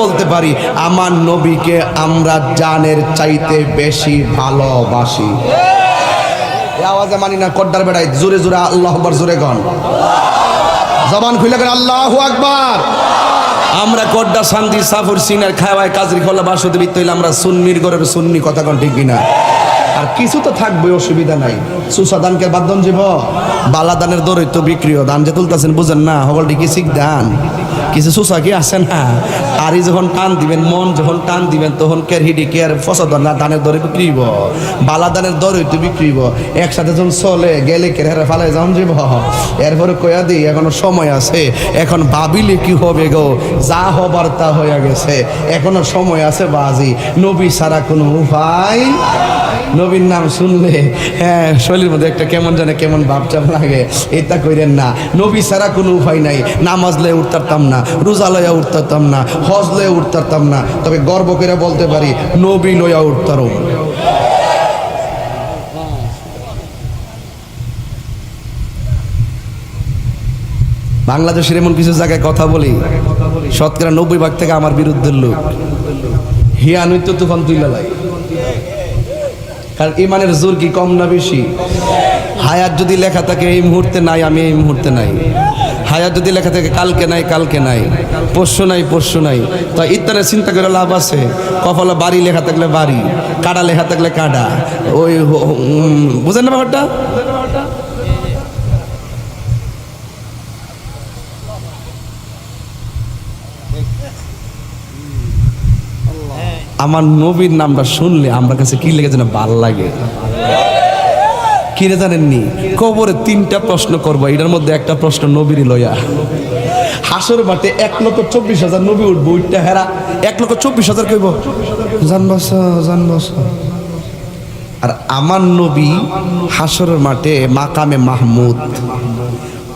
বলতে পারি আমার নবীকে আমরা জানের চাইতে বেশি ভালোবাসি। আওয়াজে মানি না কড্ডার বেড়াই জোরে জোরে আল্লাহু আকবার জোরে গন জবান খুলে গেল আল্লাহু আকবার। আমরা কড্ডা শান্তি সাফর সিনার খাওয়ায় কাজরি খোলা বাসুদেবী তৈল আমরা সুন্নির ঘরের সুন্নি কথা কন ঠিক কিনা? আর কিছু তো থাকবে অসুবিধা নাই। সুসা দানকে বাদন জীব বালা দানের দরৈত্য বিক্রিয় দান যে তুলতেছেন বুঝেন না হগলটি কি শিখ দান কিছু সুসা কি আছে না। আর যখন টান দিবেন মন যখন টান দিবেন তখন কের হিডি কেয়ার ফসদন না দানের দরে বিক্রিব বালা দানের দরৈত্য বিক্রিব একসাথে যখন চলে গেলে কের হেরে ফালাই যান যাব। এরপরে কয়া দিই এখনো সময় আছে, এখন ভাবিলে কি হবে গো, যা হবার তা হয়ে গেছে, এখনো সময় আছে বাজি। নবী ছাড়া কোনো উপায়, নবীর নাম শুনলে হ্যাঁ শরীরের মধ্যে একটা কেমন জানে কেমন ভাবচাপ লাগে, এটা কইরেন না। নবী ছাড়া কোনো উপায় নাই। নামাজ লয়ে উঠতারতাম না, রোজা লইয়া উঠতারতাম না, হজ লয়ে উঠতারতাম না, তবে গর্ব করে বলতে পারি নবী লইয়া উঠতারও। বাংলাদেশের এমন কিছু জায়গায় কথা বলি 90% থেকে আমার বিরুদ্ধের লোক হিয়া নৃত্য তুফান তুইলা লাই। কারণ ইমানের জোর কি কম না বেশি? হায়াত যদি লেখা থাকে এই মুহূর্তে নাই, আমি এই মুহূর্তে নাই। হায়াত যদি লেখা থাকে কালকে নাই, কালকে নাই, পরশু নাই, পরশু নাই, তো ইত্যাদি চিন্তা করে লাভ আছে? কপালে বাড়ি লেখা থাকলে বাড়ি, কাটা লেখা থাকলে কাটা, ওই বুঝেন না ব্যাপারটা? আমার নবীর নামটা শুনলে আমার কাছে কি লেগে যেন ভাল লাগে। কিনে জানেননি কবরে 3টা প্রশ্ন করবো, এটার মধ্যে একটা প্রশ্ন নবীর লইয়া। হাসর মাঠে 1,24,000 নবী উঠবো, উঠটা হেরা 1,24,000 কইব জানবাস জানবাস। আর আমার নবী হাসরের মাঠে মাকামে মাহমুদ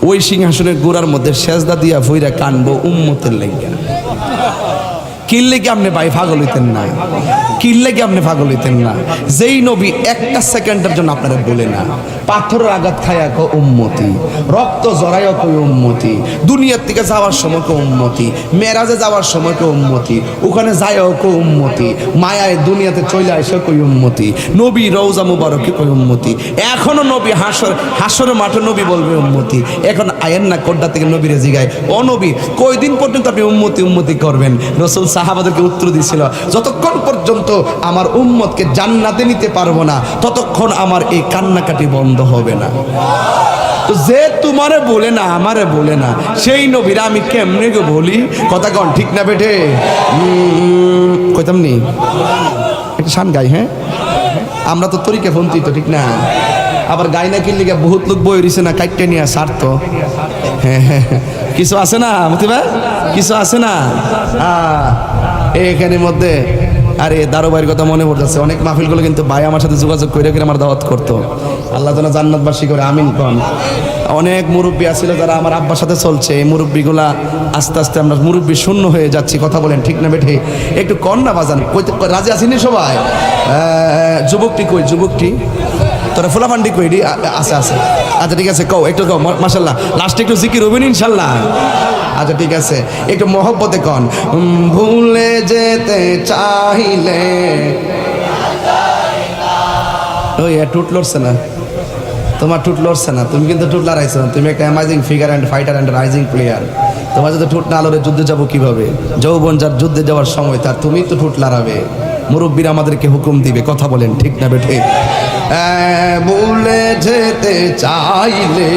ওই সিংহাসনের গোড়ার মধ্যে সেজদা দিয়া ভইরা কানবো উম্মতের লাগিয়া। কিনলে কি আপনি ভাই পাগল হইতেন না? কিনলে কি আপনি পাগল হইতেন না? যেই নবী একটা সেকেন্ডের জন্য আপনারা বলে না পাথরের আঘাত খায়া কো উম্মতি, রক্ত জড়াইয়া কই উম্মতি, দুনিয়ার থেকে যাওয়ার সময় কো উম্মতি, মেরাজে যাওয়ার সময় কো উম্মতি, ওখানে যায়ও কো উম্মতি, মায়ায় দুনিয়াতে চলে আসে কই উম্মতি, নবী রওজা মুবারকে কই উম্মতি। এখনো নবী হাসরের মাঠে নবী বলবে উম্মতি। এখন আয়েন না কোড্ডা থেকে নবীরে জিগায়, ও নবী কয়দিন পর্যন্ত আপনি উম্মতি উম্মতি করবেন? রাসূল সাহাবাদেরকে উত্তর দিছিল, যতক্ষণ পর্যন্ত আমার উম্মতকে জান্নাতে নিতে পারবো না ততক্ষণ আমার এই কান্নাকাটি বন্ধ হবে না। তো যে তোমারে বলে না আমারে বলে না সেই নবীরা আমি কেমনে গো বলি? কথা কন ঠিক না বেঠে? কইতাম নি একটা শান গাই। হ্যাঁ আমরা তো তরিকা ফোনতি তো ঠিক না? আবার গাই না কিনলে বহুত লোক বই রইছে না কাইটে নিয়ে সারত। হ্যাঁ হ্যাঁ কিছু আছে না মতি ভাই, কিছু আছে না এখানের মধ্যে? আরে দারোবাইয়ের কথা মনে পড়তেছে, অনেক মাহফিলগুলো কিন্তু ভাই আমার সাথে যোগাযোগ করে আমার দাওয়াত করতো। আল্লাহ যেন জান্নাতবাসী করে আমিন কন। অনেক মুরব্বী আছিল যারা আমার আব্বার সাথে চলছে, এই মুরব্বীগুলা আস্তে আস্তে আমরা মুরব্বী শূন্য হয়ে যাচ্ছি। কথা বলেন ঠিক না বেঠে? একটু কন্যা বাজান রাজি আসেনি সবাই? যুবকটি কই, যুবকটি তোরা ফুলাফান্ডি কই? আছে আছে, আচ্ছা ঠিক আছে কও একটু কও মাশাআল্লাহ, লাস্টে একটু জিকির হবেন ইনশাল্লাহ। আচ্ছা ঠিক আছে একটু মহব্বতে কন। ভুলে যেতে চাইলে ওই টুট লড়ছে না তোমার, টুট লড়ছে না, তুমি কিন্তু টুট লড়াইছো না। তুমি একটা amazing figure and fighter and rising player. তোমার যদি টুট না লড়ে যুদ্ধে যাবো কিভাবে? যৌবন যার যুদ্ধে যাওয়ার সময় তার তুমি তো টুট লড়াবে। মুরব্বীরা আমাদেরকে হুকুম দিবে। কথা বলেন ঠিক না বেঠে? ভুলে যেতে চাইলে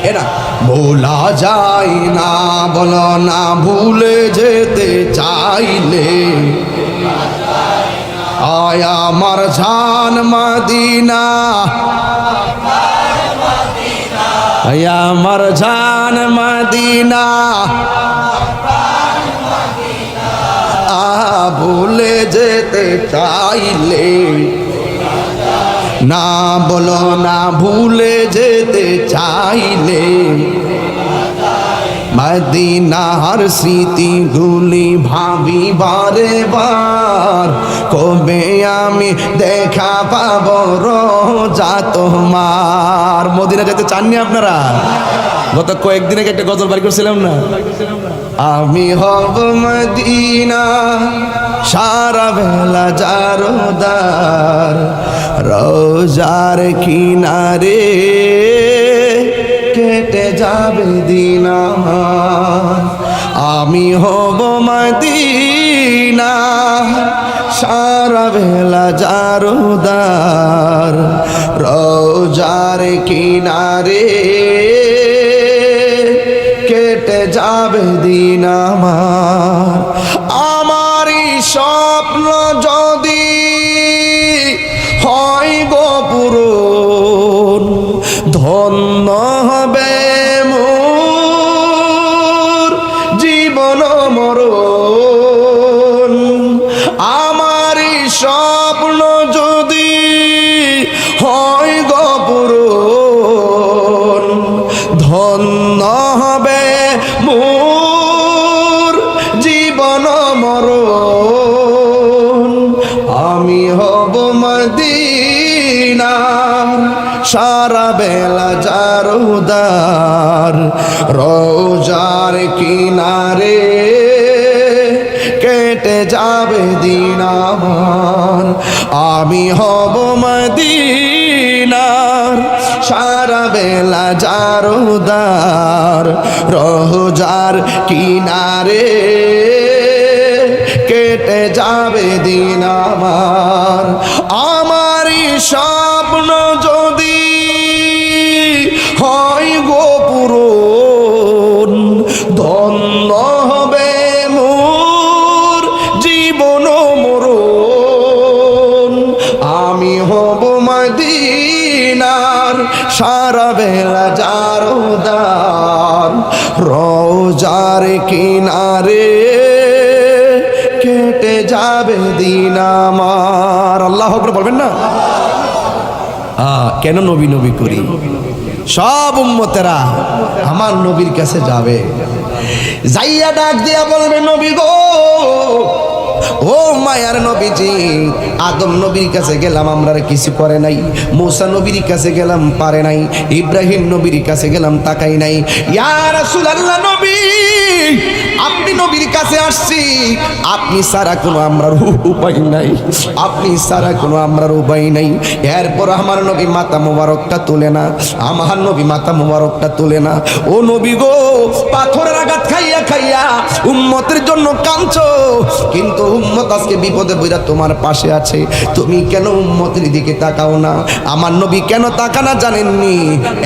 এরা ভোলা যায় না, বলো না ভুলে যেতে চাইলে আয় আমার জান মদিনা, আয় আমার জান মদিনা, ভুলে যেতে চাইলে না, বলো না ভুলে যেতে চাইলে মদিনার স্মৃতিগুলি ভাবি বারে বার, কবে আমি দেখা পাবো রোজা তোমার। মদিনা যেতে চাননি আপনারা? গত কয়েকদিন আগে একটা গজল বাড়ি করছিলাম না, আমি হব মদিনা সারা বেলা জারদার রোজার কিনারে কেটে যাবে দিন আমার আমি হব মদিনা সারা বেলা জারদার রোজার কিনারে কেটে যাবে দিন আমার আমারই স্বপ্ন যদি হয় গো পূরণ ধন্য হবে মোর জীবন মরণ আমারই স্বপ্ন যদি হয় গো পূরণ ধন্য হবে মোর জীবন মরণ আমি হব মদিনা সারা বেলা জারদার রোজার কিনারে কেটে যাবে দিন আমার আমি হব মদিনার সারা বেলা জারদার রোজার কিনারে কেটে যাবে দিন আমার আমারই স্বপ্ন যদি হয় গো পূরণ ধন্য হবে মোর জীবন মরণ আমি হব মদিনার সারা বেলা জারদার রোজার কিনারে কেটে যাবে দিন আমার আল্লাহু আকবার বলবেন না কেন নবী নবী করি সব উম্মতেরা আমার নবীর কাছে যাবে যাইয়া ডাক দিয়া বলবে নবী গো ও মায়ার নবীজি আদম নবীর কাছে গেলাম আমরা কিছু করে নাই মূসা নবীর কাছে গেলাম পারে নাই ইব্রাহিম নবীর কাছে গেলাম তাকাই নাই ইয়া রাসূলুল্লাহ নবী আপনি নবীর কাছে আসছি আপনি ছাড়া কোনো আমরার উপায় নাই আপনি ছাড়া কোনো আমরার উপায় নাই এরপর আমার নবী মাথা মোবারকটা তুলে না আমার নবী মাথা মোবারকটা তুলে না ও নবী গো পাথরের আঘাত খাইয়া খাইয়া উম্মতের জন্য কাঁদছো কিন্তু উম্মত আজকে বিপদে পড়া তোমার পাশে আছে তুমি কেন উম্মতের দিকে তাকাও না আমার নবী কেন তাকানা জানেননি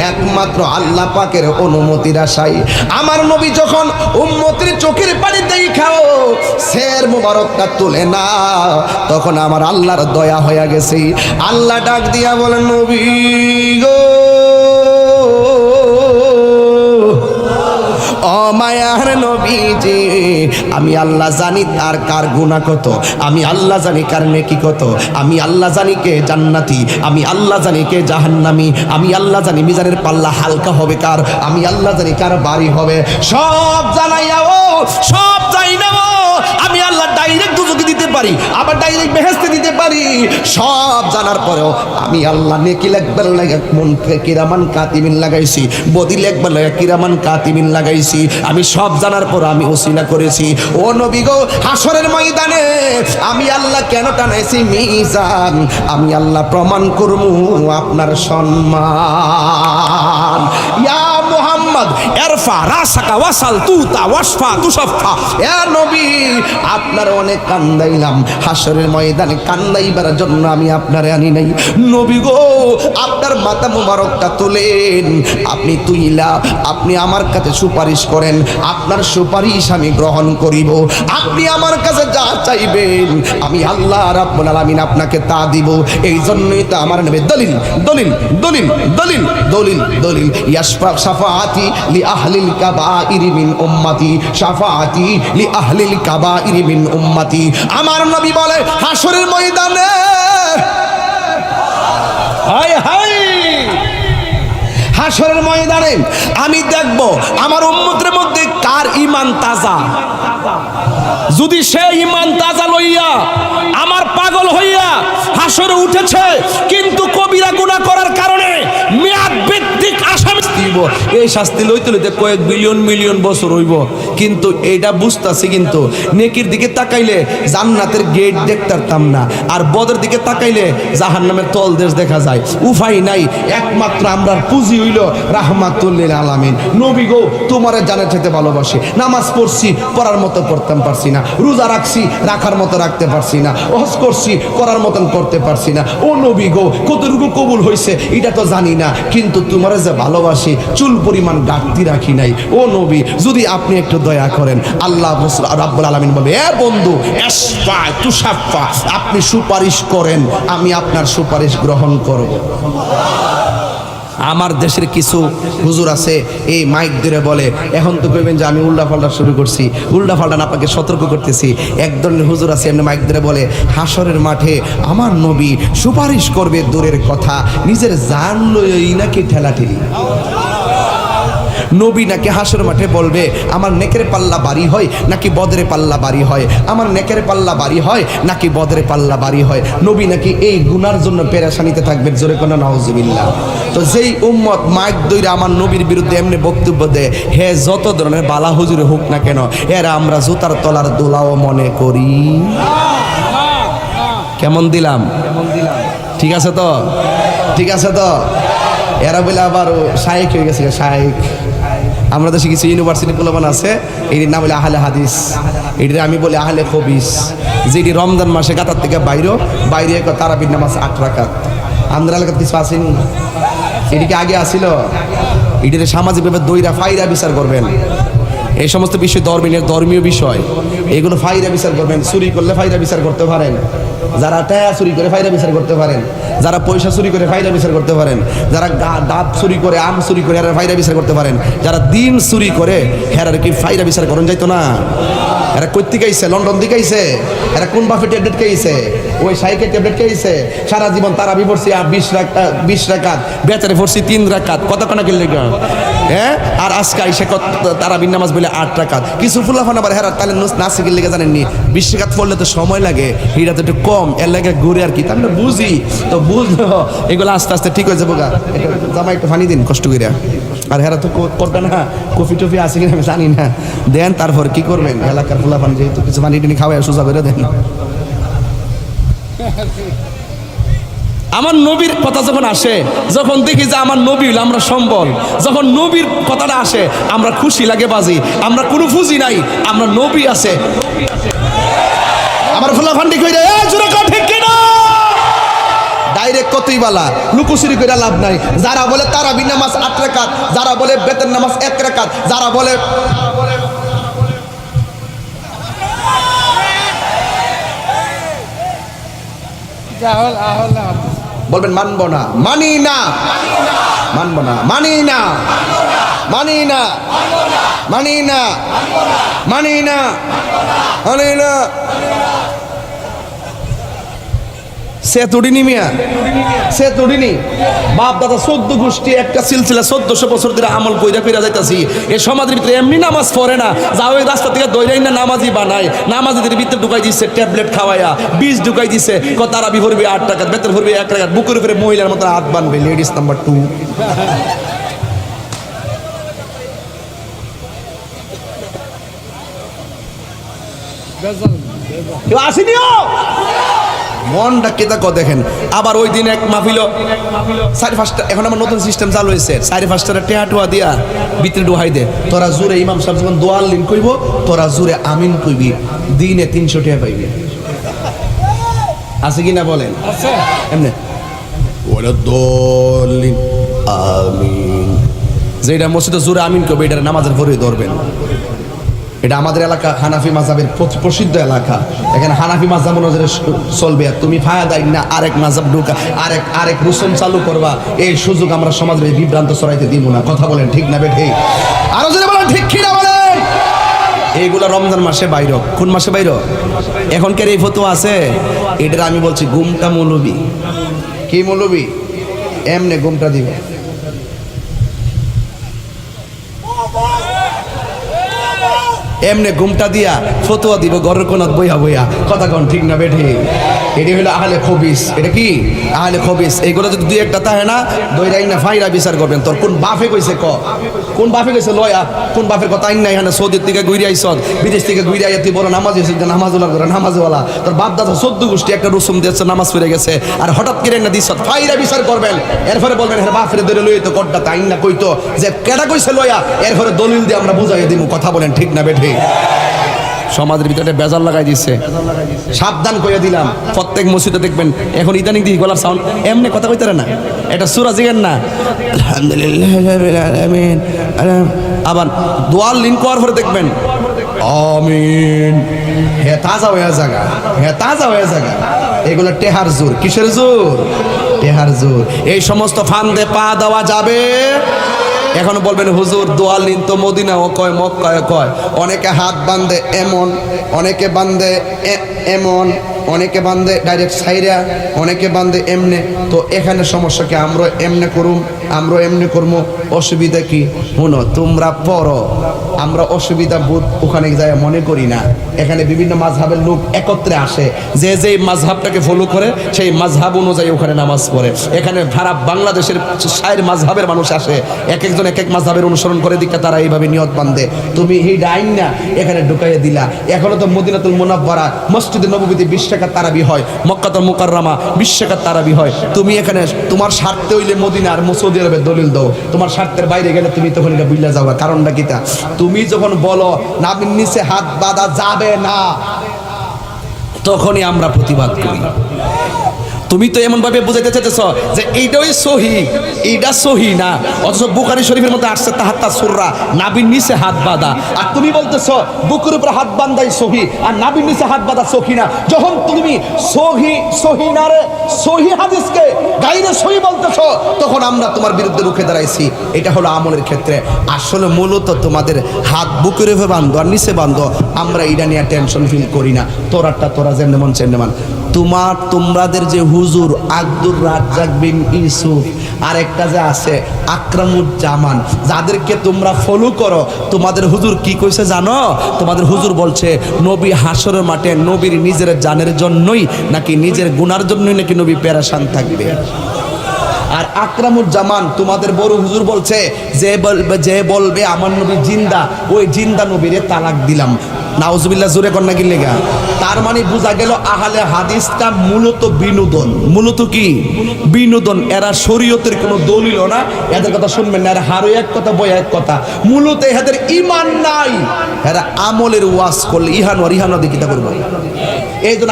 একমাত্র আল্লাহ পাকের অনুমতির আশায় আমার নবী যখন উম্মতের চোখের পানি দেখাও শের মোবারকটা তুলে না তখন আমার আল্লাহর দয়া হয়ে গেছে আল্লাহ ডাক দিয়া বলেন নবী গো ও মায়ার নবীজি আমি আল্লাহ জানি তার কার গুনাহ কত আমি আল্লাহ জানি কার নেকি কত আমি আল্লাহ জানি কে জান্নাতি আমি আল্লাহ জানি কে জাহান্নামী আমি আল্লাহ জানি মিজানের পাল্লা হালকা হবে কার আমি আল্লাহ জানি কার বাড়ি হবে সব জানাইয়াও সব জানি না আমি আল্লাহ ডাইরেক্ট দুজকে দিতে পারি আবার ডাইরেক্ট বেহেশতে দিতে পারি সব জানার পরেও আমি আল্লাহ নেকি লিখবার লাগা মনকে কিরামান কাতিমিন লাগাইছি বদি লিখবার লাগা কিরামান কাতিমিন লাগাইছি আমি সব জানার পর আমি ওসিলা করেছি ও নবী গো হাসরের ময়দানে আমি আল্লাহ কেন টানাইছি মিজান আমি আল্লাহ প্রমাণ করব আপনার সম্মান ইয়া মুহাম্মদ ইরফা রাসাকা ওয়াসাল তুতা ওয়াসফা তুশাফা ইয়া নবী আপনার অনেক কান্দাইলাম হাসরের ময়দানে কান্দাইবার জন্য আমি আপনারে আনি নাই নবী গো আপনার মাথা মোবারকটা তুলেন আপনি তুইলা আপনি আমার কাছে সুপারিশ করেন আপনার সুপারিশ আমি গ্রহণ করিব আপনি আমার কাছে যা চাইবেন আমি আল্লাহ রাব্বুল আলামিন আপনাকে তা দিব এই জন্যই তো আমার নবী দলিল দলিল দলিল দলিল দলিল দলিল ইয়াশফা শাফাআতি লি আহলিল কাবাইরি মিন উম্মতি শাফাআতি লি আহলিল কাবাইরি মিন উম্মতি আমার নবী বলে হাসরের ময়দানে হায় হায় হাসরের ময়দানে আমি দেখব আমার উম্মতের মধ্যে কার ঈমান তাজা যদি সে ঈমান তাজা লইয়া আমার পাগল হইয়া হাসরে উঠেছে কিন্তু কবিরা গুনাহ করার কারণে মেয়াদ ভিত্তিক আসামি হইব, এই শাস্তি লইতে লইতে কয়েক বিলিয়ন মিলিয়ন বছর হইব। কিন্তু এইটা বুঝতাছি, কিন্তু নেকির দিকে তাকাইলে জান্নাতের গেট দেখতাম না, আর বদের দিকে তাকাইলে জাহান্নামের তলদেশ দেখা যায়। উপায় নাই, একমাত্র আমরার পুঁজি হইল রাহমাতুল লিল আলামিন। নবী গো তোমারে জানের চাইতে ভালোবাসি। নামাজ পড়ছি, পড়ার মতো পড়তে পারছি না। রোজা রাখছি, রাখার মতো রাখতে পারছি না। হজ করছি, করার মতন করতে পারছি না। ও নবী গো কতটুকু কবুল হয়েছে এটা তো জানি না, কিন্তু তোমারে যে ভালোবাসি চুল পরিমাণ ঘাটতি রাখি নাই। ও নবী যদি আপনি একটু দয়া করেন। আল্লাহ রাব্বুল আলামিন বলে, এ বন্ধু ইশফা তুশাফা, আপনি সুপারিশ করেন, আমি আপনার সুপারিশ গ্রহণ করব। আমার দেশের কিছু হুজুর আছে এই মাইক ধরে বলে, এখন তো কইবেন যে আমি উল্টা পাল্টা শুরু করছি। উল্টা পাল্টা না, আপনাকে সতর্ক করতেছি। এক ধরনের হুজুর আছে এমনি মাইক ধরে বলে, হাসরের মাঠে আমার নবী সুপারিশ করবে দূরের কথা, নিজের জান লই নাকি ঠেলাঠেলি। নবী নাকি হাসর মাঠে বলবে, আমার নেকের পাল্লা বাড়ি হয় নাকি বদরে পাল্লা বাড়ি হয়, আমার নেকের পাল্লা বাড়ি হয় নাকি বদরে পাল্লা বাড়ি হয়। নবী নাকি এই গুনার জন্য পেরেশানিতে থাকবেন। জোরে কোন নাউজুবিল্লাহ। তো যেই উম্মত মাইক দইরা আমার নবীর বিরুদ্ধে এমনি বক্তব্য দেয়, হে যত ধরনের বালা হুজুরে হোক না কেন, এরা আমরা জুতার তলার দোলাও মনে করি। কেমন দিলাম? ঠিক আছে তো? ঠিক আছে তো? এরা বলে আবার শায়েক হয়ে গেছে। শায়েক আমরা দেশে কিছু ইউনিভার্সিটি প্রলোভন আছে, এটির নাম বলে আহলে হাদিস, এটির আমি বলি আহলে খবিস। যেটি রমজান মাসে গাতার থেকে বাইরে তারাবির নামাজ 8 রাকাত। আমাদের এলাকার কিছু আসেনি, এটিকে আগে আসিল। এটির সামাজিকভাবে দইরা ফাইরা বিচার করবেন। এই সমস্ত বিষয় ধর্মীয় বিষয়, এগুলো ফাইরা বিচার করবেন। চুরি করলে ফাইরা বিচার করতে পারেন, যারা টাকা চুরি করে ফাইরা বিচার করতে পারেন, যারা পয়সা চুরি করে ফাইরা বিচার করতে পারেন, যারা ডাব চুরি করে আম চুরি করে এরা ফাইরা বিচার করতে পারেন, যারা দিন চুরি করে হেরার কি ফাইরা বিচার করেন যাইতো না? এরা কই থেকে আইছে? লন্ডন থেকে আইছে। এরা কোন বাফে ট্যাবলেট খেয়েছে? ওই সাইকেল ট্যাবলেট খেয়েছে। সারা জীবন তারাবি পড়ছি 20 রাকাত, বেচারে পড়ছি 3 রাকাত। কতক্ষণ কিনলে হ্যাঁ? আর আজকে আইসে তারাবির নামাজ বলে 8 রাকাত। কিছু ফুলাফান আবার হেরার তাহলে নাচে গেলে জানেননি 20 রাকাত পড়লে তো সময় লাগে, হিরা তো একটু কম, এর লাগে ঘুরে আর কি। আমরা বুঝি তো, বুঝলো এগুলো আস্তে আস্তে ঠিক হয়ে যাবো। জামা একটু পানি দিন কষ্ট করে। আর হেরা তো করবে না, কফি টফি আছে কিনা আমি জানি না, দেন তারপর কি করবেন। এলাকার ফুলাফান যেহেতু কিছু পানি টানি খাওয়াই সোজা করে দেন। আমার নবীর কথা যখন আসে, যখন দেখি যে আমার নবী হইল আমরা সম্বল, যখন নবীর কথাটা আসে আমরা খুশি লাগে বাজি। আমরা কোনো ফুজি নাই, আমরা নবী আছে। আমার ফুলাফান্ডি কইরা এ জোরে কও ঠিক কিনা? ডাইরেক্ট কতই বালা, লুকোচুরি করে লাভ নাই। যারা বলে তারাবি নামাজ 8 রাকাত, যারা বলে বেতের নামাজ 1 রাকাত, যারা বলে বলবেন মানবো না, মানি না, মানবো না, মানি না, মানি না, মানি না, মানি না, মানি না। সে তুড়িনি মিয়া, সে তুড়িনি। বাপ দাদা 14 গোষ্ঠী একটা সিলসিলা 1400 বছর ধরে আমল কইরা যাইতাছি। এই সমাজের ভিতরে এমনি নামাজ পড়ে না, যা ওই রাস্তা থেকে দইরাই না নামাজি বানায়। নামাজিদের ভিতরে ঢুকাই দিচ্ছে ট্যাবলেট খাওয়াইয়া, বীজ ঢুকাই দিচ্ছে। তারাবি ভরবে 8 টাকা, বেতন ভরবে 1 টাকা, বুকের উপরে মহিলার মতো হাত বানবে। Ladies number 2। কেউ আসেনিও মনটা কেতা ক দেখেন। আবার ওই দিন এক মাহফিল 4-5টা, এখন আমার নতুন সিস্টেম চালু হয়েছে, 4-5টা টেহা টুয়া দিয়া ভিতরে ডুহাই দে। তোরা জোরে ইমাম সাহেব যখন দোয়াল লিন কইব, তোরা জোরে আমিন কইবি, দিনে 300 টাকা পাইবি। আছে কিনা বলেন? এমনি ওরা দলিন আমিন, যেটা মসজিদে জোরে আমিন কইবে, এটা নামাজের পরে ধরবেন। এটা আমাদের এলাকা হানাফি মাযহাবের প্রসিদ্ধ এলাকা। এখানে হানাফি মাযহাব অনুযায়ী চলবে। আর তুমি ফায়দা না আরেক মাযহাব ঢুকা আরেক রুসুম চালু করবা, এই সুযোগ আমরা সমাজের বিভ্রান্ত ছড়াইতে দিব না। কথা বলেন ঠিক না বেঠিক? আরো যদি বলেন ঠিক কি না বলেন। এইগুলা রমজান মাসে বাইর। কোন মাসে বাইর? এখনকার এই ফতোয়া আছে, এটা আমি বলছি গুমটা মৌলবি। কি মৌলবি? এমনে গুমটা দিবে। এমনি ঘুমটা দিয়া ফতুয়া দিব ঘরের কোনাত বইয়া বইয়া, কথা কন ঠিক না বেঠি? এটি হলো আহলে খবিস। এটা কি আহলে খবিস? এইগুলো যদি দুই একটা থাকে না, দইরাই না ফাইরা বিচার করবেন। তোর কোন বাপে কইছে ক, কোন বাপে কইছে লয়া, কোন বাপের কথা আইন নাই। এখানে সৌদির থেকে ঘুরে আইস, বিদেশ থেকে ঘুরে আইয়া তুই বড় নামাজ হয়েছে, নামাজওয়ালা করে নামাজওয়ালা। তোর বাপ দাদা 14 গোষ্ঠী একটা রসুম দিয়েছে, নামাজ পড়ে গেছে, আর হঠাৎ করে না দিস ফাইরা বিচার করবেন। এরপরে বলবেন হ্যাঁ বাপরে ধরে লই তো কড্ডা তাই না কইতো যে কেডা কইছে লয়া, এরপরে দলিল দিয়ে আমরা বুঝাইয়া দিব। কথা বলেন ঠিক না বেঠি? সমাজের ভিতরে বেজাল লাগাই দিচ্ছে। সাবধান কইয়া দিলাম, প্রত্যেক মসজিদে দেখবেন এখন ইদানিং দিয়ে গলার সাউন্ড এমনি কথা কইতে না, এটা সূরা জিগান না আলহামদুলিল্লাহ রাব্বিল আলামিন, আবার দোয়ার লিঙ্ক করার পরে দেখবেন আমিন, হে তাজা হয়ে জায়গা, হে তাজা হয়ে জায়গা। এগুলো টেহার জোর। কিসের জোর? টেহার জোর। এই সমস্ত ফান্দে পা দেওয়া যাবে। এখন বলবেন হুজুর দোয়াল নিন তো মদিনাও কয় মক্কায় কয়। অনেকে হাত বান্ধে এমন, অনেকে বান্ধে এমন, অনেকে বান্ধে ডাইরেক্ট সাইরা, অনেকে বান্ধে এমনে। তো এখানে সমস্যা কি? আমরা এমনে করুম, আমরা এমনি করবো, অসুবিধা কি? শুনো, তোমরা পড়ো, আমরা অসুবিধা বোধ ওখানে যায় মনে করি না। এখানে বিভিন্ন মাযহাবের লোক একত্রে আসে, যে যেই মাযহাবটাকে ফলো করে সেই মাযহাব অনুযায়ী ওখানে নামাজ পড়ে। এখানে সারা বাংলাদেশের 60 মাযহাবের মানুষ আসে, এক একজন এক এক মাযহাবের অনুসরণ করে দিকে তারা এইভাবে নিয়ত বান্ধে। তুমি এই ডাইন না এখানে ঢুকাইয়া দিলা। এখনো তো মদিনাতুল মুনাওয়ারা মসজিদে নববীতে 20 টাকা তারাবি হয়, মক্কাতুল মুকাররমা 20 টাকা তারাবি হয়। তুমি এখানে তোমার স্বার্থে হইলে মদিনার সৌদি আরবে দলিল দাও, তোমার স্বার্থের বাইরে গেলে তুমি তখন এটা বুঝলা যাবা। কারণটা কিতা? তুমি যখন বলো নাবির নিচে হাত বাঁধা যাবে না, তখনই আমরা প্রতিবাদ করি। তুমি তো এমন ভাবে বুঝাইতে চাইতেছ যে এইটাই সহি, এইটা সহি না, অথচ বুখারী শরীফের মধ্যে আসছে তাহাত্তা সুররা, নাবির নিচে হাত বাঁধা। আর তুমি বলতেছ বুকের উপরে হাত বাঁধাই সহি, আর নাবির নিচে হাত বাঁধা সহি না। যখন তুমি সহি সহি না রে সহি হাদিসকে গাইরে সহি বলতেছ, তখন আমরা তোমার বিরুদ্ধে রুখে দাঁড়াইছি। এটা হলো আমলের ক্ষেত্রে। আসলে মূলত তোমাদের হাত বুকের উপরে বাঁধো আর নিচে বাঁধো, আমরা এটা নিয়ে টেনশন ফিল করি না। তোরাটা তোরা যেমন মন সেমনে মান। তোমাদের যে হুজুর আব্দুর রাজ্জাক বিন ইউসুফ, আর একটা যে আছে আকরামুজ্জামান, যাদেরকে তোমরা ফলো করো, তোমাদের হুজুর কি কইছে জানো? তোমাদের হুজুর বলছে নবী হাসরের মাঠে নবীর নিজের জানের জন্যই নাকি নিজের গুনার জন্যই নাকি নবী পেরেশান থাকবে। আর আকরামুজ্জামান তোমাদের বড় হুজুর বলছে যে বলবে আমার নবী জিন্দা, ওই জিন্দা নবীরে তালাক দিলাম। নাউজুবিল্লাহ, জোরে কন্যা কি লেগা? তার মানে বোঝা গেল আহলে হাদিসটা মূলত বিনোদন। মূলত কি? বিনোদন। এরা শরীয়তের কোনো দলিল না, এদের কথা শুনবেন না। এরা হারো এক কথা বই এক কথা। মূলত এদের ঈমান নাই। এরা আমলের ওয়াজ করলে ইহানো দেখিতা করবো। এই জন্য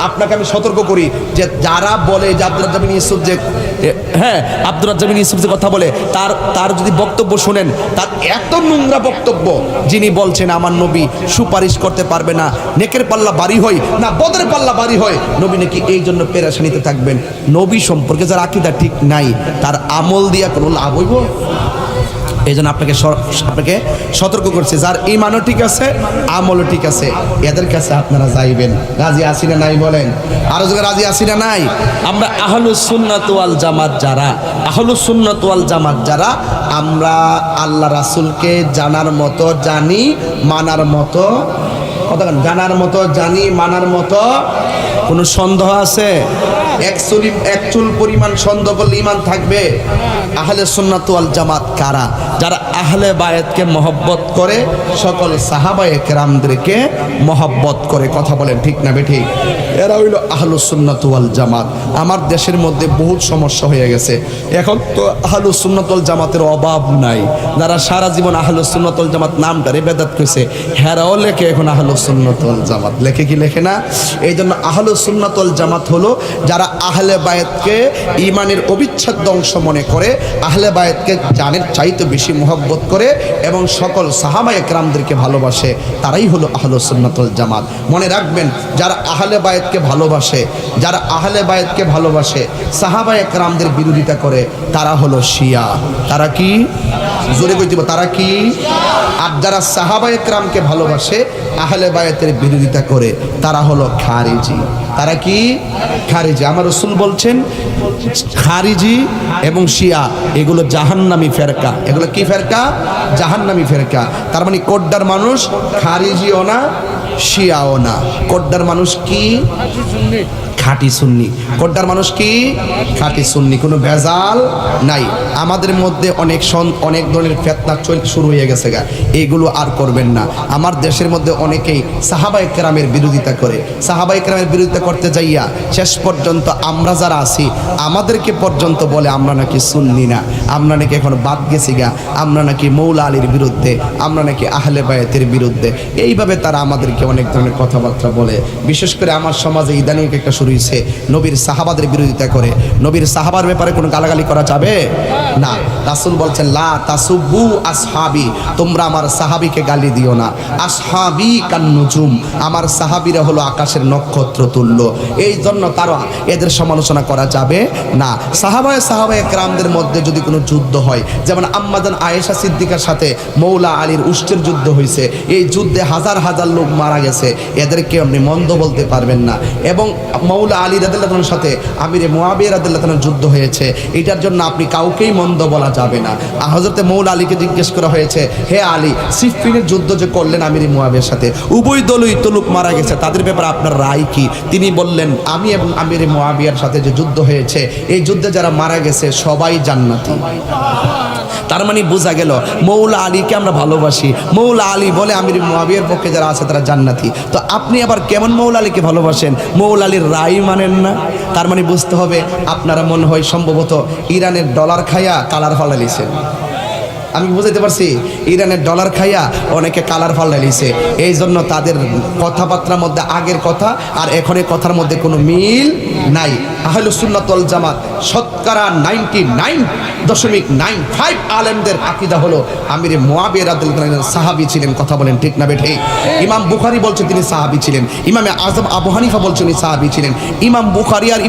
আপনাকে আমি সতর্ক করি যে যারা বলে যে আব্দুর রাজ্জাক বিন ইউসুফ যে আব্দুর রাজ্জাক বিন ইউসুফ যে কথা বলে, তার যদি বক্তব্য শুনেন, তার এত নোংরা বক্তব্য। যিনি বলছেন আমার নবী সুপারিশ করতে পারবে না, নেকের পাল্লা বাড়ি হয় না বদের পাল্লা বাড়ি হয়, নবী নাকি এই জন্য পেরেশানিতে থাকবেন। নবী সম্পর্কে যার আকীদা ঠিক নাই, তার আমল দিয়া কোনো লাভ হইব? এই জন্য আপনাকে সতর্ক করছে, যার ঈমানও ঠিক আছে আমলও ঠিক আছে, এদের কাছে আপনারা যাইবেন। রাজি আছি না নাই বলেন? আরো জায়গায় রাজি আছি না নাই? আমরা আহলুস সুন্নাত ওয়াল জামাত যারা, আহলুস সুন্নাত ওয়াল জামাত যারা, আমরা আল্লাহ রাসূলকে জানার মতো জানি, মানার মতো, জানার মতো জানি, মানার মতো কোনো সন্দেহ আছে? এক চুল পরিমাণ সন্দেহ করলে ঈমান থাকবে? আহলে সুন্নাত ওয়াল জামাত কারা? যারা আহলে বায়াতকে মহব্বত করে, সকল সাহাবায়ে কেরামদেরকে মহব্বত করে। কথা বলেন ঠিক না বেঠিক? এরা হইল আহলুস সুন্নাত ওয়াল জামাত। আমার দেশের মধ্যে বহুত সমস্যা হয়ে গেছে, এখন তো আহলুস সুন্নাত ওয়াল জামাতের অভাব নাই। যারা সারা জীবন আহলুস সুন্নাত ওয়াল জামাত নামটারে বেদাত কইছে, হেরাও লেখে এখন আহলুস সুন্নাত ওয়াল জামাত। লেখে কি লেখে না? এই জন্য আহলুস সুন্নাত ওয়াল জামাত হলো যারা আহলে বায়াতকে ঈমানের অবিচ্ছেদ্য অংশ মনে করে, আহলে বায়াতকে জানের চাইতে বেশি মহব্বত করে এবং সকল সাহাবায়ে কেরামদেরকে ভালোবাসে, তারাই হলো আহলুস সুন্নাত ওয়াল জামাত। মনে রাখবেন, যারা আহলে বায়াত বায়াতকে ভালোবাসে, যারা আহলে বায়াতকে ভালোবাসে, সাহাবায়ে কেরামদের বিরোধিতা করে, তারা হলো শিয়া। তারা কি? জোরে কই দিব, তারা কি? আর যারা সাহাবায়ে কেরামকে ভালোবাসে, আহলে বায়াতের বিরোধিতা করে, তারা হলো খারিজি। তারা কি? খারিজি। আমার রাসূল বলছেন খারিজি এবং শিয়া এগুলো জাহান্নামী ফেরকা। এগুলো কি ফেরকা? জাহান্নামী ফেরকা। তার মানে কোড্ডার মানুষ খারিজিও না, শিয়াও না। কোড্ডার মানুষ কি? খাঁটি সুন্নি। কোড্ডার মানুষ কি? খাঁটি সুন্নি, কোনো ভেজাল নাই। আমাদের মধ্যে অনেক ধরনের ফিতনা শুরু হয়ে গেছে গা, এইগুলো আর করবেন না। আমার দেশের মধ্যে অনেকেই সাহাবায়ে কেরামের বিরোধিতা করে, সাহাবায়ে কেরামের বিরোধিতা করতে যাইয়া শেষ পর্যন্ত আমরা যারা আছি আমাদেরকে পর্যন্ত বলে আমরা নাকি সুন্নি না, আমরা নাকি এখন বাদ গেছি গা, আমরা নাকি মৌলা আলীর বিরুদ্ধে, আমরা নাকি আহলে বায়াতের বিরুদ্ধে। এইভাবে তারা আমাদেরকে অনেক ধরনের কথাবার্তা বলে। বিশেষ করে আমার সমাজে ইদানিং একটা শুরু হয়েছে, নবীর সাহাবাদের বিরোধিতা করে। নবীর সাহাবার ব্যাপারে কোনো গালাগালি করা যাবে না। রাসূল বলছেন লা তাসুব্বু আসহাবি, তোমরা আমার সাহাবীকে গালি দিও না। আসহাবি কান নুজুম, আমার সাহাবীরা হলো আকাশের নক্ষত্র তুল্য। এই জন্য তারা এদের সমালোচনা করা যাবে না। সাহাবায়ে কেরামদের মধ্যে যদি কোনো যুদ্ধ হয়, যেমন আম্মাজান আয়েশা সিদ্দিকার সাথে মৌলা আলীর উষ্টের যুদ্ধ হয়েছে, এই যুদ্ধে হাজার হাজার লোক মারা গেছে, এদেরকে আপনি মন্দ বলতে পারবেন না। এবং মৌলা আলী রাদিয়াল্লাহু তাআলার সাথে আমিরে মুয়াবিয়া রাদিয়াল্লাহু তাআলার যুদ্ধ হয়েছে, এটার জন্য আপনি কাউকেই মন্দ বলা যাবে না। হযরতে মৌলা আলীকে জিজ্ঞেস করা হয়েছে, হে আলী, সিফফিনের যুদ্ধ যে করলেন আমিরে মুয়াবিয়ার সাথে, উভয় দলই তো লোক মারা গেছে, তাদের ব্যাপারে আপনার রায় কি? তিনি বললেন, আমি এবং আমিরে মুয়াবিয়ার সাথে যে যুদ্ধ হয়েছে, এই যুদ্ধে যারা মারা গেছে সবাই জান্নাতি। তার মানে বোঝা গেল মৌলা আলীকে আমরা ভালোবাসি, মৌলা আলী বলে আমির মুয়াবিয়ার পক্ষে যারা আছে তারা জান্নাতি। তো আপনি আবার কেমন মৌলা আলীকে ভালোবাসেন, মৌলা আলীর রায় মানেন না? তার মানে বুঝতে হবে আপনারা মনে হয় সম্ভবত ইরানের ডলার খাইয়া কালার ফালাইছেন। আমি বুঝাইতে পারছি? ইরানের ডলার খাইয়া অনেকে কালার ফালাইছে, এই জন্য তাদের কথাবার্তার মধ্যে আগের কথা আর এখনের কথার মধ্যে কোনো মিল নাই। আহলুস সুন্নাত ওয়াল জামাত শতকরা 99.95 আলেমদের আকীদা হলো আমিরে মুয়াবিয়া রাদিয়াল্লাহু তাআলা সাহাবী ছিলেন। কথা বলেন ঠিক না বেঠে? ইমাম বুখারী বলছে তিনি সাহাবী ছিলেন, ইমামে আযম আবু হানিফা বলছেন তিনি সাহাবী ছিলেন। ইমাম বুখারী আর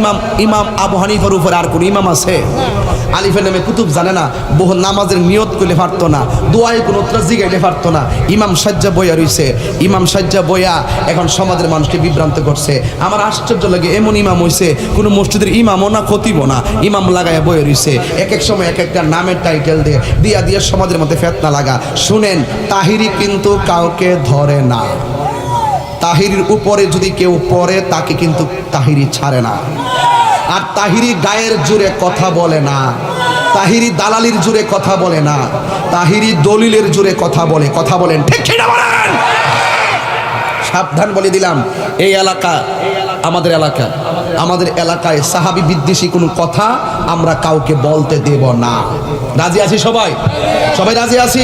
ইমাম আবু হানিফার উপর আর কোন ইমাম আছে? আলিফের নামে কুতুব জানে না, বহু নামাজের নিয়ত করলে পারতো না, দোয়ায় কোনো ত্রাজি গাইলে পারতো না। ইমাম সাজ্জা বইয়া রইছে, ইমাম সাজ্জা বইয়া এখন সমাজের মানুষকে বিভ্রান্ত করছে। আমার আশ্চর্য লাগে, এমন ইমাম হইছে কোনো মসজিদের ইমামও না খতিবও না, ইমাম লাগায়া বইয়া রইছে। এক এক সময় এক একটা নামের টাইটেল দিয়ে সমাজের মধ্যে ফিতনা লাগা। শুনেন, তাহিরি কিন্তু কাউকে ধরে না। তাহিরির উপরে যদি কেউ পড়ে তাকে কিন্তু তাহিরি ছাড়ে না। আর তাহিরি গায়ের জোরে কথা বলে না, তাহিরি দালালির জোরে কথা বলে না, তাহিরি দলিলের জোরে কথা বলে। কথা বলেন ঠিক কিনা বলেন? সাবধান বলে দিলাম, এই এলাকা আমাদের এলাকা, আমাদের এলাকায় সাহাবী বিদ্বেষী কোনো কথা আমরা কাউকে বলতে দেব না। রাজি আছি সবাই? সবাই রাজি আছি?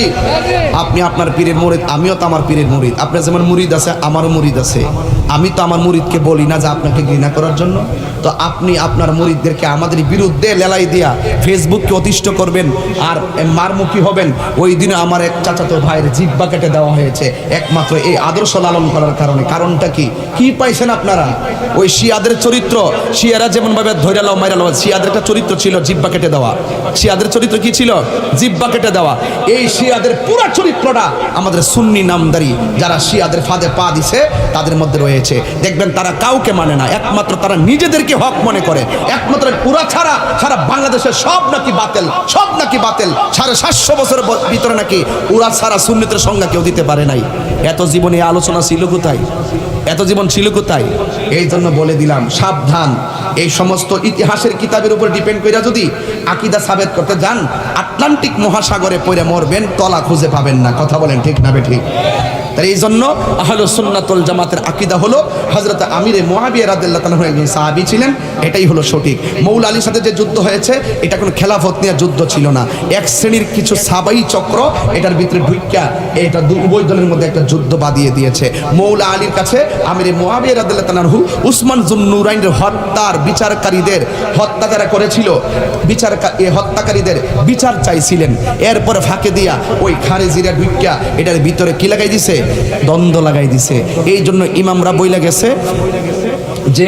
আপনি আপনার পীরের মুরিদ, আমিও তো আমার পীরের মুরিদ। আপনার যেমন মুরিদ আছে আমারও মুরিদ আছে। আমি তো আমার মুরিদকে বলি না যে আপনাকে ঘৃণা করার জন্য। তো আপনি আপনার মুরিদদেরকে আমাদের বিরুদ্ধে লেলাই দিয়া ফেসবুককে অতিষ্ঠ করবেন আর মারমুখী হবেন। ওই দিনে আমার এক চাচাতো ভাইয়ের জিহ্বা কেটে দেওয়া হয়েছে একমাত্র এই আদর্শ লালন করার কারণে। কারণটা কি? কি পাইছেন আপনারা? ওই শিয়াদের চরিত্র, শিয়ারা যেমন ভাবে ধৈর্য লাও মাইরা লাও, শিয়াদের একটা চরিত্র ছিল জিহ্বা কেটে দেওয়া। শিয়াদের চরিত্র কি ছিল? জিহ্বা কেটে দেওয়া। এই শিয়াদের পুরো চরিত্রটা আমাদের সুন্নি নামদারি যারা শিয়াদের ফাঁদে পা দিছে তাদের মধ্যে রয়েছে। দেখবেন তারা কাউকে মানে না, একমাত্র তারা নিজেদেরকে হক মনে করে। একমাত্র পুরা ছাড়া সারা বাংলাদেশের সব নাকি বাতিল, সব নাকি বাতিল। 750 বছরের ভিতরে নাকি উরা ছাড়া সুন্নিতের সংজ্ঞা কেউ দিতে পারে নাই। এত জীবনে আলোচনা ছিল কোথায়? এত জীবন ছিল কোথায়? এই জন্য বলে দিলাম সাবধান। এই সমস্ত ইতিহাসের কিতাবের উপর ডিপেন্ড করে যদি আকীদা সাবেত করতে যান, আটলান্টিক মহাসাগরে পড়ে মরবেন, তলা খুঁজে পাবেন না। কথা বলেন ঠিক না বেঠিক? তাই এই জন্য আহলুস সুন্নাত ওয়াল জামাতের আকীদা হলো হযরত আমিরে মুয়াবিয়া রাদিয়াল্লাহু তাআলা একজন সাহাবী ছিলেন, এটাই হলো সঠিক। মৌলা আলীর সাথে যে যুদ্ধ হয়েছে এটা কোনো খেলাফত নিয়ে যুদ্ধ ছিল না, এক শ্রেণীর কিছু সাবাই চক্র এটার ভিতরে ঢুইকা এটা উভয় দলের মধ্যে একটা যুদ্ধ বাঁধিয়ে দিয়েছে। মৌলা আলীর কাছে আমিরে মুয়াবিয়া রাদিয়াল্লাহু তাআলা উসমান যুন্নুরাইনের হত্যার বিচারকারীদের, হত্যা যারা করেছিল হত্যাকারীদের বিচার চাইছিলেন। এরপরে ফাঁকে দিয়া ওই খারেজিরা ঢুইকা এটার ভিতরে কি লাগাই দিছে? দ্বন্দ্ব লাগাই দিছে। এই জন্য ইমামরা বইলা গেছে যে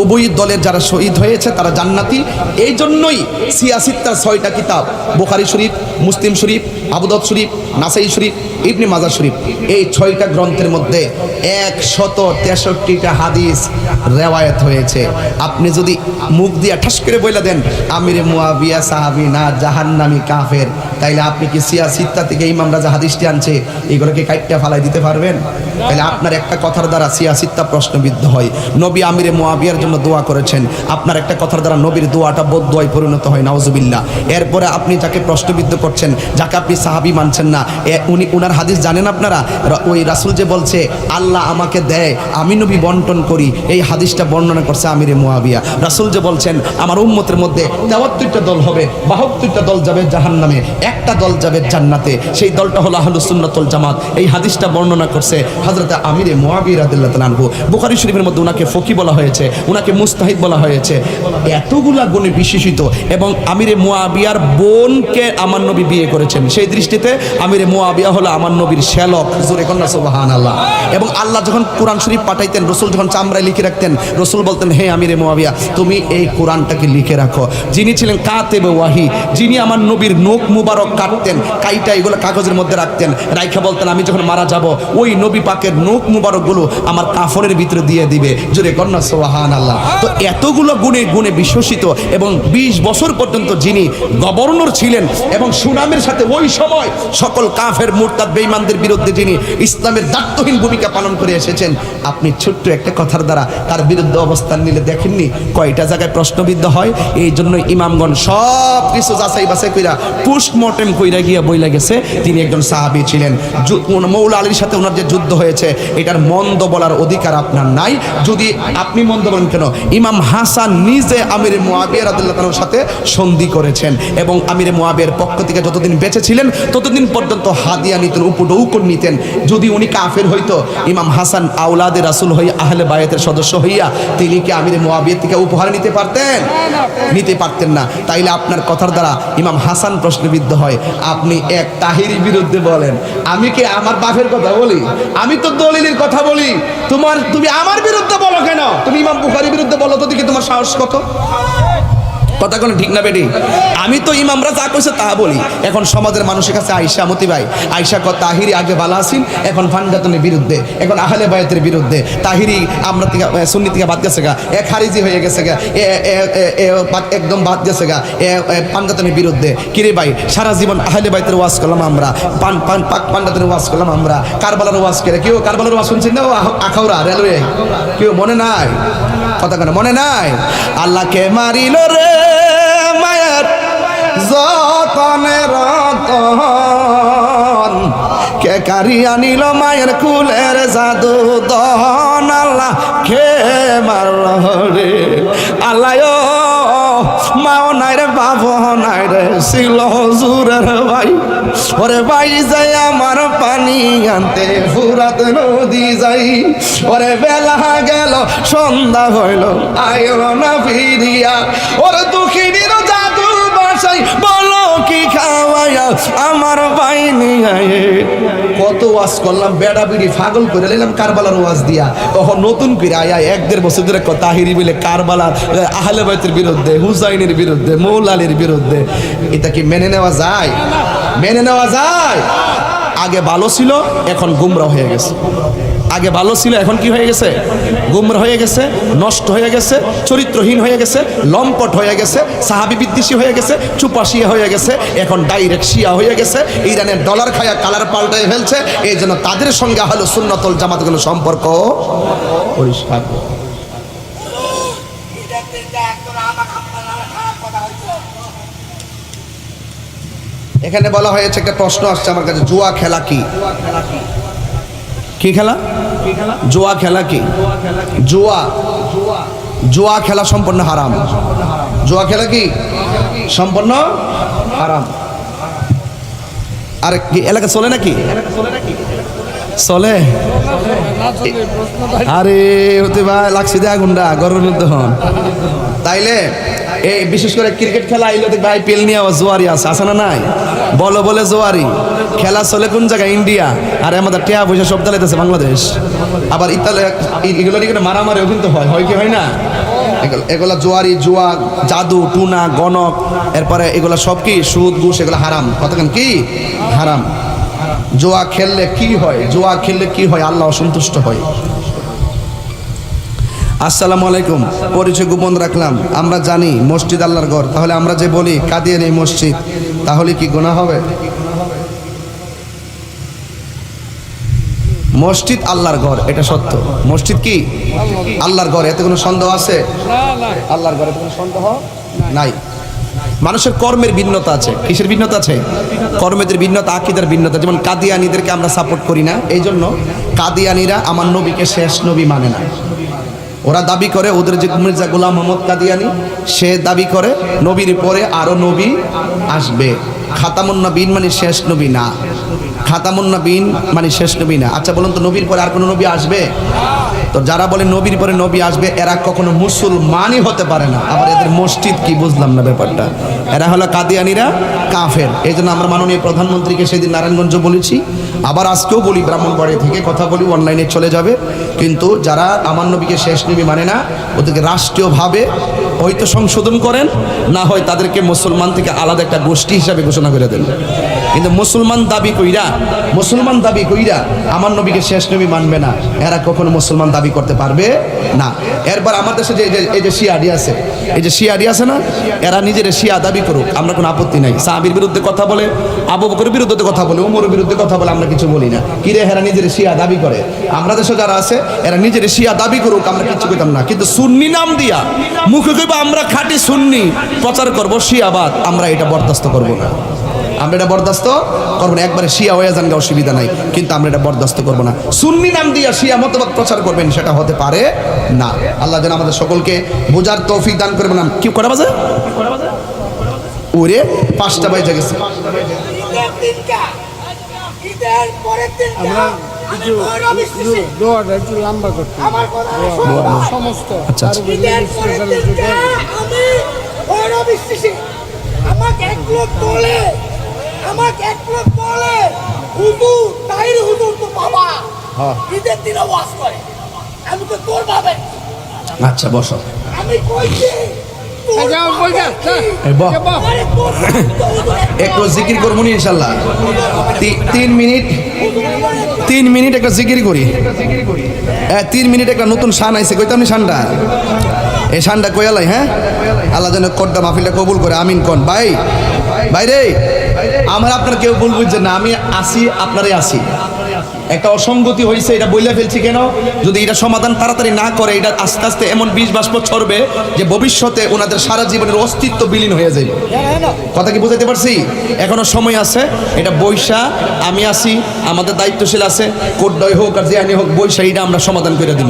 উভয় দলের যারা শহীদ হয়েছে তারা জান্নাতি। এই জন্যই সিয়াসিত্তার 6টা কিতাব, বুখারী শরীফ, মুসলিম শরীফ, আবু দাউদ শরীফ, নাসাই শরীফ, ইবনে মাজাহ শরীফ, এই 6টা গ্রন্থের মধ্যে 163টা হাদিস রেওয়ায়েত হয়েছে। আপনি যদি মুখ দিয়া ঠাস করে বলে দেন আমিরে মুয়াবিয়া সাহাবী না, জাহান্নামী কাফের, তাইলে আপনি কি সিয়াসিত্তা থেকে ইমামরা যে হাদিসটি আনছে এগুলোকে কাইট্টা ফালাই দিতে পারবেন? তাহলে আপনার একটা কথার দ্বারা সিয়াসিত্তা প্রশ্নবিদ্ধ হয়। নবী আমিরে মুয়াবিয়ার জন্য দোয়া করেছেন, আপনার একটা কথার দ্বারা নবীর দোয়াটা বদদোয়ায় পরিণত হয়, নাউজুবিল্লাহ। এরপরে আপনি যাকে প্রশ্নবিদ্ধ করছেন, যাকে আপনি সাহাবী মানছেন না, উনার হাদিস জানেন আপনারা? ওই রাসূল যে বলছে আল্লাহ আমাকে দেয়, আমি নবী বন্টন করি, এই হাদিসটা বর্ণনা করছে আমিরে মুয়াবিয়া। রাসূল যে বলছেন আমার উম্মতের মধ্যে 73টা দল হবে, 72টা দল যাবে জাহান্নামে, একটা দল যাবে জান্নাতে, সেই দলটা হলো আহলুস সুন্নাত ওয়াল জামাত। এই হাদিসটা বর্ণনা করছে হযরত আমিরে মুয়াবিয়া রাদিয়াল্লাহু তাআলা আনহু। বুখারী শরীফের মধ্যে উনাকে ফকি বলা হয়েছে, উনাকে মুস্তাহিদ বলা হয়েছে। এতগুলা গুণে বিশেষিত, এবং আমিরে মুয়াবিয়ার বোনকে আমার নবী বিয়ে করেছেন। সেই দৃষ্টিতে আমিরে মুয়াবিয়া হলো আমার নবীর শ্যালক। জোরে কন্যা সুবহানাল্লাহ। এবং আল্লাহ যখন কোরআন শরীফ পাঠাইতেন, রসুল যখন চামড়ায় লিখে রাখতেন, রসুল বলতেন হে আমিরে মুয়াবিয়া তুমি এই কোরআনটাকে লিখে রাখো। যিনি ছিলেন কাতেবে ওয়াহি, যিনি আমার নবীর নখ মুবারক কাটতেন, কাইটা এগুলো কাগজের মধ্যে রাখতেন, রাইখা বলতেন আমি যখন মারা যাব ওই নবী পাকের নখ মুবারকগুলো আমার কাফনের ভিতরে দিয়ে দিবে। জোরে কন্যা সুবহানাল্লাহ। তো এতগুলো গুণে গুণে বিশ্বসিত, এবং 20 বছর পর্যন্ত যিনি গভর্নর ছিলেন এবং সুনামের সাথে ওই সময় সকল কাফের মুরতাদ বেঈমানদের বিরুদ্ধে যিনি ইসলামের দায়িত্বহীন ভূমিকা পালন করে এসেছেন, আপনি ছোট্ট একটা কথার দ্বারা তার বিরুদ্ধে অবস্থান নিলে দেখেননি কয়টা জায়গায় প্রশ্নবিদ্ধ হয়। এই জন্য ইমামগণ সব কিছু যাচাই বাছাই কইরা পোস্টমর্টেম কইরা গিয়া বইলা গেছে তিনি একজন সাহাবী ছিলেন। মৌলা আলীর সাথে ওনার যে যুদ্ধ হয়েছে এটার মন্দ বলার অধিকার আপনার নাই। যদি আপনি মন্দ বলেন কেন, ইমাম হাসান নিজে আমিরে মুয়াবিয়া রাদিয়াল্লাহু তাআলার সাথে সন্ধি করেছেন, এবং আমিরে মুয়াবিয়ার পক্ষ থেকে যতদিন বেঁচে ছিলেন ততদিন পর্যন্ত হাদিয়া নিতেন, উপঢৌকন নিতেন। যদি উনি কাফের হইতো, ইমাম হাসান আওলাদে রাসূল হইয়া আহলে বায়াতের সদস্য হইয়া তিনি কি আমিরে মুয়াবিয়া থেকে উপহার নিতে পারতেন? নিতে পারতেন না। তাইলে আপনার কথার দ্বারা ইমাম হাসান প্রশ্নবিদ্ধ হয়। আপনি এক তাহিরির বিরুদ্ধে বলেন, আমি কি আমার বাপের কথা বলি? আমি তো দলিলের কথা বলি। তুমি আমার বিরুদ্ধে বলো কেন? তুমি ইমাম বুখারীর বিরুদ্ধে বলো তো দেখি তোমার সাহস কত? কথা কোনো ঠিক না বেটি? আমি তো ইমামরা যা কইছে তা বলি। এখন সমাজের মানুষের কাছে আয়েশা মতি ভাই, আয়েশা তাহিরি আগে ভালো আছেন, এখন ফানজাতনের বিরুদ্ধে, এখন আহলে বায়াতের বিরুদ্ধে। তাহিরি আমরা থেকে সুন্নি থেকে বাদ গেছে গা, এক খারিজি হয়ে গেছে গা, একদম বাদ গেছে গা, ফানজাতনের বিরুদ্ধে। কিরে ভাই সারা জীবন আহলে বায়াতের ওয়াজ করলাম আমরা, ফানজাতনের ওয়াজ করলাম আমরা, কারবালার ওয়াজ করে। কেউ কারবালার ওয়াজ শুনছেন না? আখাউড়া রেলওয়ে কেউ মনে নাই? কথা কেন মনে নাই? আল্লাহকে মারিল রে মায়ের যতনের রতন, কে কারি আনিল মায়ের কুলের জাদু দহন। আল্লাহ কে মারল রে আল্লাহ, মাও নাই রে বাবু নাই রে, ছিল হুজুরের ভাই। ওরে ভাই যাই আমার পানি আনতে ফুরাত নদী যাই, ওরে বেলা গেল সন্ধ্যা হইল আয়ো না ফিরিয়া, ওরে দুঃখিনীর জাদু বাসাই বলো কি খাওয়াইয়া আমার ভাই নিয়ে। কত ওয়াজ করলাম, বেড়া বিড়ি পাগল করে নিলাম কারবালার ওয়াজ দিয়া। তখন নতুন করে আয়া 1-1.5 বছর ধরে তাহিরি বলে কারবালার আহলে বায়তের বিরুদ্ধে, হুসাইনের বিরুদ্ধে, মৌলা আলীর বিরুদ্ধে। এটা কি মেনে নেওয়া যায়? মেনে নেওয়া যায়? আগে ভালো ছিল, এখন গুমরা হয়ে গেছে। আগে ভালো ছিল, এখন কি হয়ে গেছে? গুমরা হয়ে গেছে, নষ্ট হয়ে গেছে, চরিত্রহীন হয়ে গেছে, লম্পট হয়ে গেছে, সাহাবী বিদ্বেষী হয়ে গেছে, চুপাশিয়া হয়ে গেছে, এখন ডাইরেক্ট শিয়া হয়ে গেছে। ইরানের ডলার খায়া কালার পাল্টায় ফেলছে। এই জন্য তাদের সঙ্গে আহলে সুন্নাত ওয়াল জামাতের কোনো সম্পর্ক পরিষ্কার। এখানে বলা হয়েছে, একটা প্রশ্ন আসছে আমার কাছে, জুয়া খেলা কি? কি খেলা? জুয়া খেলা কি? জুয়া খেলা সম্পূর্ণ হারাম। জুয়া খেলা কি? সম্পূর্ণ হারাম। আর কি এলাকা চলে নাকি? চলে আরে হতে ভাই লাগছে দে আগুনটা গরমের মধ্যে হন তাইলে এই বিশেষ করে ক্রিকেট খেলা আইলে দেখবে আইপিএল নিয়ে আবার জোয়ারি আছে না নাই বলো বলে জোয়ারি খেলা চলে কোন জায়গায় ইন্ডিয়া আর আমাদের টিয়া পয়সা সব দালাইতেছে বাংলাদেশ আবার ইতালি এগুলো নিয়ে মারামারিও কিন্তু হয় কি হয় না এগুলা জোয়ারি জুয়া জাদু টুনা গণক এরপরে এগুলা সব কি সুদ ঘুষ এগুলো হারাম কতক্ষণ কি হারাম জুয়া খেললে কি হয় আল্লাহ অসন্তুষ্ট হয় আসসালামু আলাইকুম পরিচয় গোপন রাখলাম আমরা জানি মসজিদ আল্লাহর ঘর তাহলে আমরা যে বলি কাদিয়ানী মসজিদ তাহলে কি গুনাহ হবে মসজিদ আল্লাহর ঘর এটা সত্য মসজিদ কি আল্লাহর ঘর এতে কোনো সন্দেহ আছে আল্লাহর ঘরে কোনো সন্দেহ নাই মানুষের কর্মের ভিন্নতা আছে কিসের ভিন্নতা আছে কর্মের ভিন্নতা আকীদার ভিন্নতা যেমন কাদিয়ানীদেরকে আমরা সাপোর্ট করি না এই জন্য কাদিয়ানীরা আমার নবীকে শেষ নবী মানে না ওরা দাবি করে ওদের যে মির্জা গোলাম মোহাম্মদ কাদিয়ানী সে দাবি করে নবীর পরে আরো নবী আসবে খাতামুন নবীন মানে শেষ নবী না খাতামুন নবীন মানে শেষ নবী না আচ্ছা বলুন তো নবীর পরে আর কোনো নবী আসবে তো যারা বলে নবীর পরে নবী আসবে এরা কখনো মুসলমানই হতে পারে না আবার এদের মসজিদ কি বুঝলাম না ব্যাপারটা এরা হলো কাদিয়ানীরা কাফের এই জন্য আমরা মাননীয় প্রধানমন্ত্রীকে সেদিন নারায়ণগঞ্জ বলেছি আবার আজকেও বলি ব্রাহ্মণবাড়িয়া থেকে কথা বলি অনলাইনে চলে যাবে কিন্তু যারা আমার নবীকে শেষ নবী মানে না ওদেরকে রাষ্ট্রীয়ভাবে হয়তো সংশোধন করেন না হয় তাদেরকে মুসলমান থেকে আলাদা একটা গোষ্ঠী হিসাবে ঘোষণা করে দেন কিন্তু মুসলমান দাবি কইরা আমার নবীকে শেষ নবী মানবে না এরা কখনো মুসলমান দাবি করতে পারবে না এরপর আমার দেশে যে এই যে শিয়াডি আছে না এরা নিজের শিয়া দাবি করুক আমরা কোনো আপত্তি নাই সাহাবীর বিরুদ্ধে কথা বলে আবু বকরের বিরুদ্ধে কথা বলে ওমরের বিরুদ্ধে কথা বলে আমরা কিছু বলি না কিরে এরা নিজের শিয়া দাবি করে আমরা দেশে যারা আছে এরা নিজের শিয়া দাবি করুক আমরা কিছু কইতাম না কিন্তু সুন্নি নাম দিয়া মুখে কইবা আমরা খাঁটি সুন্নি প্রচার করব শিয়াবাদ আমরা এটা বরদাস্ত করব না আমরা এটা বরদাস্ত করবো না একবারে শিয়া হয়ে যান অসুবিধা নাই কিন্তু আমরা এটা বরদাস্ত করবো না সুন্নি নাম দিয়া শিয়া মতবাদ প্রচার করবেন সেটা হতে পারে না আল্লাহ যেন আমাদের সকলকে বোঝার তৌফিক দান করবেন না কি করা বাজে ওরে 5টা বাজে গেছে আমাকে এক লোক বলে হুজুর তাইর হুজুর তো বাবা ঈদের দিনে ওয়াজ করে আমি তো তোর বাবা আচ্ছা বসো আমি কইছি একটু জিকির করবো ইনশাল্লাহ 3 মিনিট একটা জিকির করি 3 মিনিট একটা নতুন শান আইছে কইতাম নি শানটা এই শানটা কইয়ালাই হ্যাঁ আল্লাহ যেন কর্দা মাহফিলটা কবুল করে আমিন কোন ভাই রে আমার আপনার কেউ ভুল বুঝছেন না আমি আসি আপনারই আসি একটা অসঙ্গতি হয়েছে এটা বইলা ফেলছি কেন যদি এটা সমাধান তাড়াতাড়ি না করে এটা আস্তে আস্তে এমন বিষ বাষ্প ছড়বে যে ভবিষ্যতে ওনাদের সারা জীবনের অস্তিত্ব বিলীন হয়ে যাবে কথা কি বুঝাইতে পারছি এখনো সময় আছে এটা বৈশা আমি আসি আমাদের দায়িত্বশীল আছে কোডডয় হোক আর জিয়ানি হোক বৈশা এটা আমরা সমাধান করে দিব